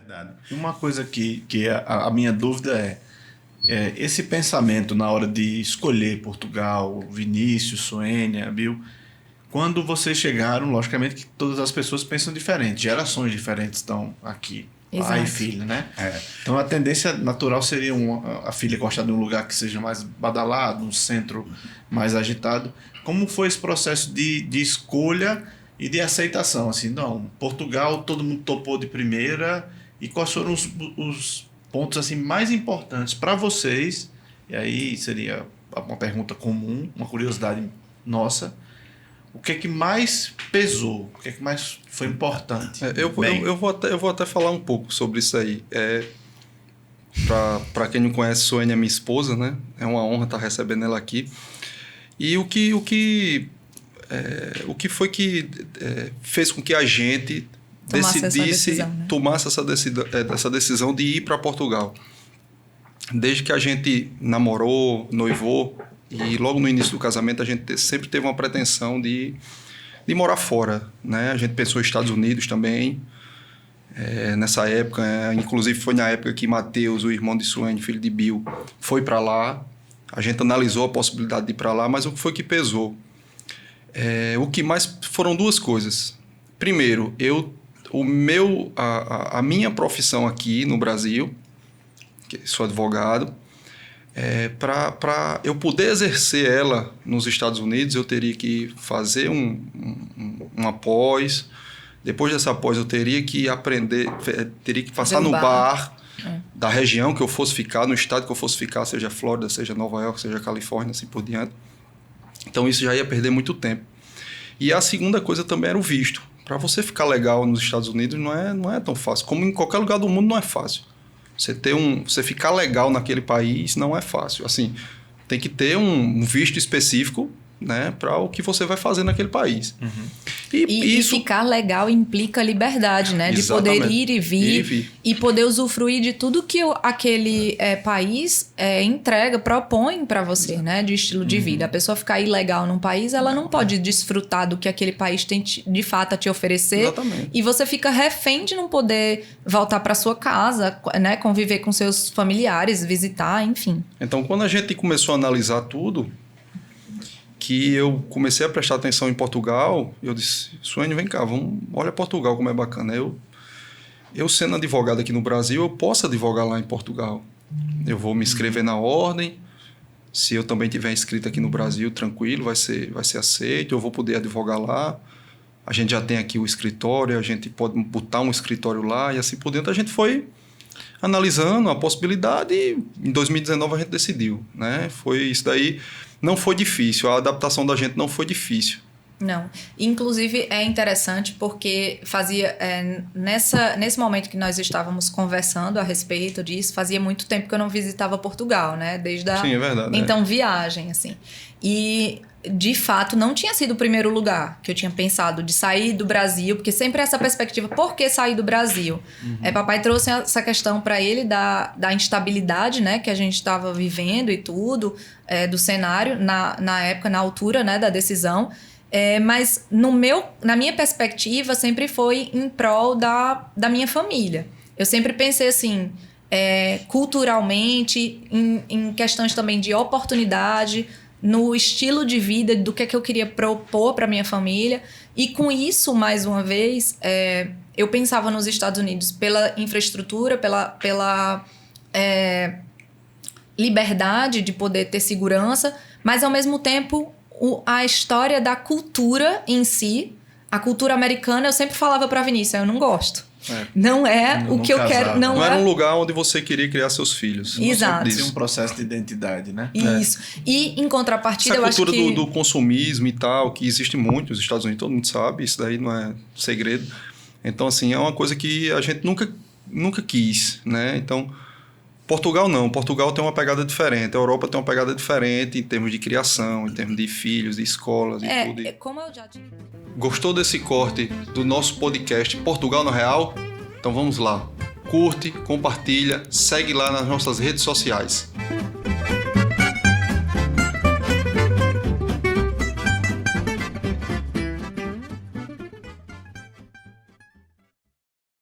Verdade. E uma coisa que a minha dúvida é esse pensamento na hora de escolher Portugal, Vinícius, Suênia, Bill, quando vocês chegaram, logicamente que todas as pessoas pensam diferente, gerações diferentes estão aqui. Exato. Pai e filha, né? Então a tendência natural seria a filha gostar de um lugar que seja mais badalado, um centro mais agitado. Como foi esse processo de escolha e de aceitação? Assim, não, Portugal todo mundo topou de primeira, e quais foram os pontos assim, mais importantes para vocês? E aí seria uma pergunta comum, uma curiosidade nossa. O que é que mais pesou? O que é que mais foi importante? Eu vou até falar um pouco sobre isso aí. Para quem não conhece, Suênia é minha esposa, né? É uma honra estar recebendo ela aqui. E o que foi que fez com que a gente tomasse essa decisão de ir para Portugal? Desde que a gente namorou, noivou, e logo no início do casamento a gente sempre teve uma pretensão de morar fora, né? A gente pensou nos Estados Unidos também, nessa época, inclusive foi na época que Mateus, o irmão de Suene, filho de Bill, foi para lá. A gente analisou a possibilidade de ir para lá, mas o que foi que pesou? O que mais foram duas coisas. Primeiro, a minha profissão aqui no Brasil, que sou advogado, para eu poder exercer ela nos Estados Unidos, eu teria que fazer uma pós. Depois dessa pós, eu teria que aprender, teria que passar no bar da região que eu fosse ficar, no estado que eu fosse ficar, seja Flórida, seja Nova York, seja Califórnia, assim por diante. Então, isso já ia perder muito tempo. E a segunda coisa também era o visto. Para você ficar legal nos Estados Unidos não é tão fácil. Como em qualquer lugar do mundo, não é fácil. Você ficar legal naquele país não é fácil. Assim, tem que ter um visto específico, né, para o que você vai fazer naquele país. Uhum. E ficar legal implica liberdade, né? Exatamente. De poder ir e vir e poder usufruir de tudo que aquele país propõe para você, né? De estilo de vida. A pessoa ficar ilegal num país, ela não pode desfrutar do que aquele país tem de fato a te oferecer. Exatamente. E você fica refém de não poder voltar para sua casa, né? Conviver com seus familiares, visitar, enfim. Então, quando a gente começou a analisar tudo, que eu comecei a prestar atenção em Portugal, eu disse, Suene, vem cá, olha Portugal como é bacana. Eu sendo advogado aqui no Brasil, eu posso advogar lá em Portugal. Eu vou me inscrever na ordem, se eu também tiver inscrito aqui no Brasil, tranquilo, vai ser aceito, eu vou poder advogar lá. A gente já tem aqui o escritório, a gente pode botar um escritório lá e assim por dentro. A gente foi analisando a possibilidade e em 2019 a gente decidiu, né? Foi isso daí. Não foi difícil, a adaptação da gente não foi difícil. Não. Inclusive, é interessante porque nesse momento que nós estávamos conversando a respeito disso, fazia muito tempo que eu não visitava Portugal, né? Desde a Sim, é verdade, viagem, assim. E, de fato, não tinha sido o primeiro lugar que eu tinha pensado de sair do Brasil, porque sempre essa perspectiva, por que sair do Brasil? Uhum. Papai trouxe essa questão para ele da instabilidade, né? Que a gente estava vivendo e tudo, do cenário, na época, na altura, né, da decisão. Mas na minha perspectiva sempre foi em prol da minha família. Eu sempre pensei assim, culturalmente, em questões também de oportunidade, no estilo de vida, do que eu queria propor para minha família. E com isso, mais uma vez, eu pensava nos Estados Unidos pela infraestrutura, pela liberdade de poder ter segurança, mas ao mesmo tempo a história da cultura em si, a cultura americana, eu sempre falava para Vinícius, eu não gosto. Não é o que eu quero. Não era um lugar onde você queria criar seus filhos. Exato. Tinha um processo de identidade, né? Isso. E em contrapartida, essa eu acho que... Essa cultura do consumismo e tal, que existe muito nos Estados Unidos, todo mundo sabe, isso daí não é segredo. Então, assim, é uma coisa que a gente nunca quis, né? Então, Portugal não. Portugal tem uma pegada diferente. A Europa tem uma pegada diferente em termos de criação, em termos de filhos, de escolas e tudo. Como eu já disse. Gostou desse corte do nosso podcast Portugal no Real? Então vamos lá. Curte, compartilha, segue lá nas nossas redes sociais.